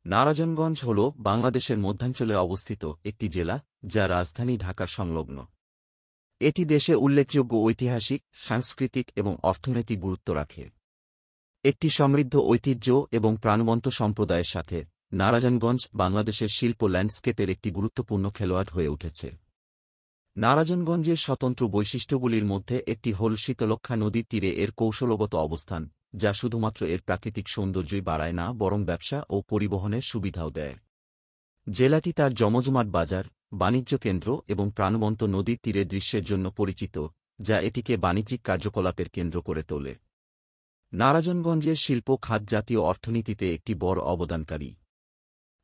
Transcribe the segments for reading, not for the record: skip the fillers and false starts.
নারায়ণগঞ্জ হল বাংলাদেশের মধ্যাঞ্চলে অবস্থিত একটি জেলা যা রাজধানী ঢাকার সংলগ্ন। এটি দেশে উল্লেখযোগ্য ঐতিহাসিক, সাংস্কৃতিক এবং অর্থনৈতিক গুরুত্ব রাখে। একটি সমৃদ্ধ ঐতিহ্য এবং প্রাণবন্ত সম্প্রদায়ের সাথে নারায়ণগঞ্জ বাংলাদেশের শিল্প ল্যান্ডস্কেপের একটি গুরুত্বপূর্ণ খেলোয়াড় হয়ে উঠেছে। নারায়ণগঞ্জের স্বতন্ত্র বৈশিষ্ট্যগুলির মধ্যে একটি হল শীতলক্ষ্যা নদীর তীরে এর কৌশলগত অবস্থান, যা শুধুমাত্র এর প্রাকৃতিক সৌন্দর্যই বাড়ায় না বরং ব্যবসা ও পরিবহনের সুবিধাও দেয়। জেলাটি তার জমজমাট বাজার, বাণিজ্য কেন্দ্র এবং প্রাণবন্ত নদীর তীরে দৃশ্যের জন্য পরিচিত, যা এটিকে বাণিজ্যিক কার্যকলাপের কেন্দ্র করে তোলে। নারায়ণগঞ্জের শিল্প খাত জাতীয় অর্থনীতিতে একটি বড় অবদানকারী।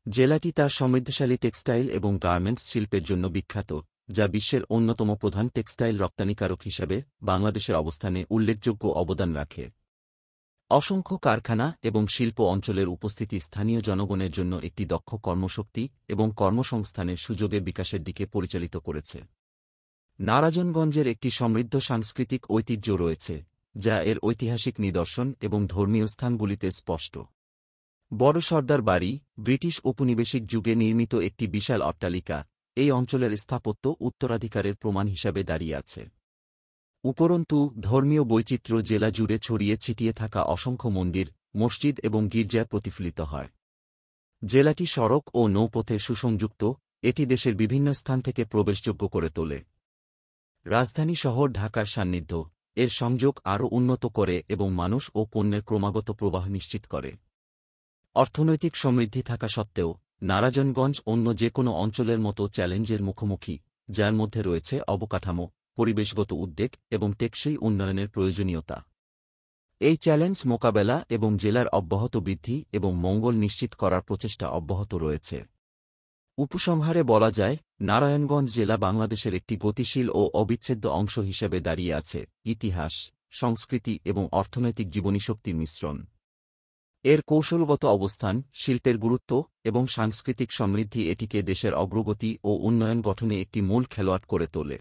জেলাটি তার সমৃদ্ধশালী টেক্সটাইল এবং গার্মেন্টস শিল্পের জন্য বিখ্যাত, যা বিশ্বের অন্যতম প্রধান টেক্সটাইল রপ্তানিকারক হিসাবে বাংলাদেশের অবস্থানে উল্লেখযোগ্য অবদান রাখে। অসংখ্য কারখানা এবং শিল্প অঞ্চলের উপস্থিতি স্থানীয় জনগণের জন্য একটি দক্ষ কর্মশক্তি এবং কর্মসংস্থানের সুযোগের বিকাশের দিকে পরিচালিত করেছে। নারায়ণগঞ্জের একটি সমৃদ্ধ সাংস্কৃতিক ঐতিহ্য রয়েছে, যা এর ঐতিহাসিক নিদর্শন এবং ধর্মীয় স্থানগুলিতে স্পষ্ট। বড় সর্দার বাড়ি, ব্রিটিশ ঔপনিবেশিক যুগে নির্মিত একটি বিশাল অট্টালিকা, এই অঞ্চলের স্থাপত্য উত্তরাধিকারের প্রমাণ হিসাবে দাঁড়িয়ে আছে। উপরন্তু, ধর্মীয় বৈচিত্র্য জেলা জুড়ে ছড়িয়ে ছিটিয়ে থাকা অসংখ্য মন্দির, মসজিদ এবং গির্জায় প্রতিফলিত হয়। জেলাটি সড়ক ও নৌপথে সুসংযুক্ত, এটি দেশের বিভিন্ন স্থান থেকে প্রবেশযোগ্য করে তোলে। রাজধানী শহর ঢাকার সান্নিধ্য এর সংযোগ আরও উন্নত করে এবং মানুষ ও পণ্যের ক্রমাগত প্রবাহ নিশ্চিত করে। অর্থনৈতিক সমৃদ্ধি থাকা সত্ত্বেও নারায়ণগঞ্জ অন্য যে কোনো অঞ্চলের মতো চ্যালেঞ্জের মুখোমুখি, যার মধ্যে রয়েছে অবকাঠামো, পরিবেশগত উদ্বেগ এবং টেকসই উন্নয়নের প্রয়োজনীয়তা। এই চ্যালেঞ্জ মোকাবেলা এবং জেলার অব্যাহত বৃদ্ধি এবং মঙ্গল নিশ্চিত করার প্রচেষ্টা অব্যাহত রয়েছে। উপসংহারে বলা যায়, নারায়ণগঞ্জ জেলা বাংলাদেশের একটি গতিশীল ও অবিচ্ছেদ্য অংশ হিসেবে দাঁড়িয়ে আছে, ইতিহাস, সংস্কৃতি এবং অর্থনৈতিক জীবনীশক্তির মিশ্রণ। এর কৌশলগত অবস্থান, শিল্পের গুরুত্ব এবং সাংস্কৃতিক সমৃদ্ধি এটিকে দেশের অগ্রগতি ও উন্নয়ন গঠনে একটি মূল খেলোয়াড় করে তোলে।